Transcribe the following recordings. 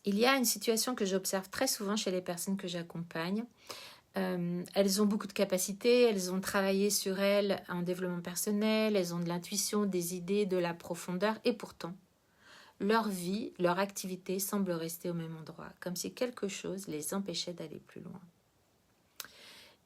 Il y a une situation que j'observe très souvent chez les personnes que j'accompagne. Elles ont beaucoup de capacités, elles ont travaillé sur elles en développement personnel, elles ont de l'intuition, des idées, de la profondeur, et pourtant, leur vie, leur activité semble rester au même endroit, comme si quelque chose les empêchait d'aller plus loin.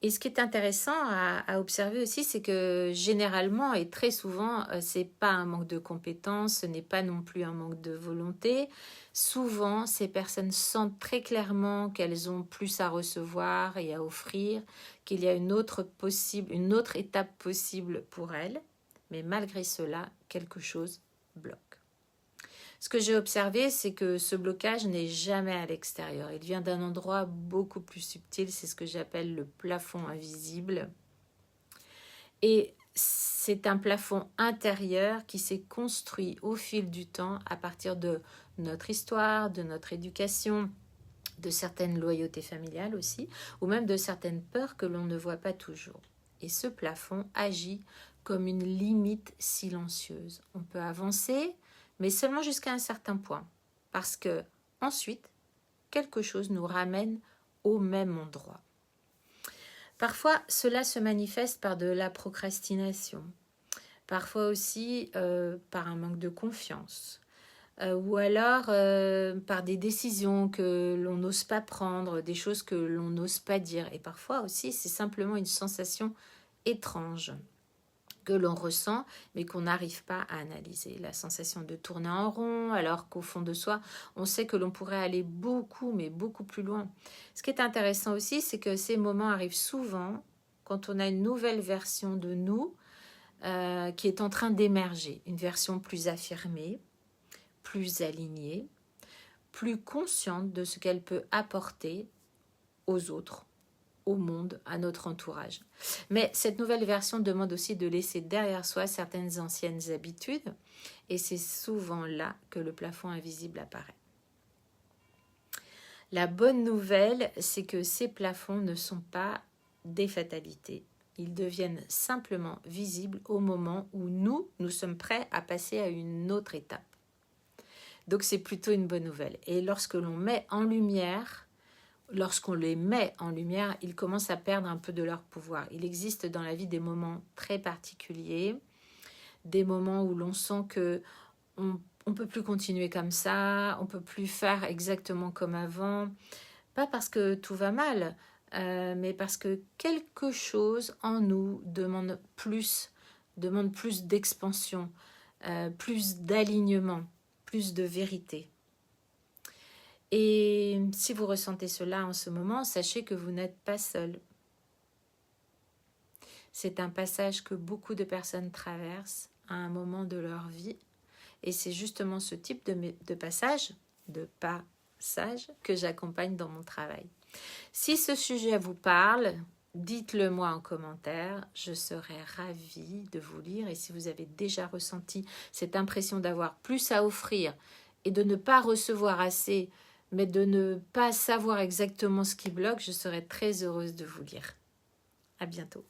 Et ce qui est intéressant à observer aussi, c'est que généralement et très souvent, c'est pas un manque de compétences, ce n'est pas non plus un manque de volonté. Souvent, ces personnes sentent très clairement qu'elles ont plus à recevoir et à offrir, qu'il y a une autre étape possible pour elles, mais malgré cela, quelque chose bloque. Ce que j'ai observé, c'est que ce blocage n'est jamais à l'extérieur. Il vient d'un endroit beaucoup plus subtil, c'est ce que j'appelle le plafond invisible. Et c'est un plafond intérieur qui s'est construit au fil du temps à partir de notre histoire, de notre éducation, de certaines loyautés familiales aussi, ou même de certaines peurs que l'on ne voit pas toujours. Et ce plafond agit comme une limite silencieuse. On peut avancer, mais seulement jusqu'à un certain point, parce que ensuite, quelque chose nous ramène au même endroit. Parfois, cela se manifeste par de la procrastination, parfois aussi par un manque de confiance, ou alors par des décisions que l'on n'ose pas prendre, des choses que l'on n'ose pas dire. Et parfois aussi, c'est simplement une sensation étrange que l'on ressent, mais qu'on n'arrive pas à analyser. La sensation de tourner en rond, alors qu'au fond de soi, on sait que l'on pourrait aller beaucoup, mais beaucoup plus loin. Ce qui est intéressant aussi, c'est que ces moments arrivent souvent quand on a une nouvelle version de nous qui est en train d'émerger, une version plus affirmée, plus alignée, plus consciente de ce qu'elle peut apporter aux autres, au monde, à notre entourage. Mais cette nouvelle version demande aussi de laisser derrière soi certaines anciennes habitudes, et c'est souvent là que le plafond invisible apparaît. La bonne nouvelle, c'est que ces plafonds ne sont pas des fatalités. Ils deviennent simplement visibles au moment où nous sommes prêts à passer à une autre étape. Donc c'est plutôt une bonne nouvelle. Et lorsqu'on les met en lumière, ils commencent à perdre un peu de leur pouvoir. Il existe dans la vie des moments très particuliers, des moments où l'on sent que on peut plus continuer comme ça, on peut plus faire exactement comme avant. Pas parce que tout va mal, mais parce que quelque chose en nous demande plus d'expansion, plus d'alignement, plus de vérité. Et si vous ressentez cela en ce moment, sachez que vous n'êtes pas seul. C'est un passage que beaucoup de personnes traversent à un moment de leur vie. Et c'est justement ce type de passage, que j'accompagne dans mon travail. Si ce sujet vous parle, dites-le moi en commentaire. Je serai ravie de vous lire. Et si vous avez déjà ressenti cette impression d'avoir plus à offrir et de ne pas recevoir assez, mais de ne pas savoir exactement ce qui bloque, je serai très heureuse de vous lire. À bientôt.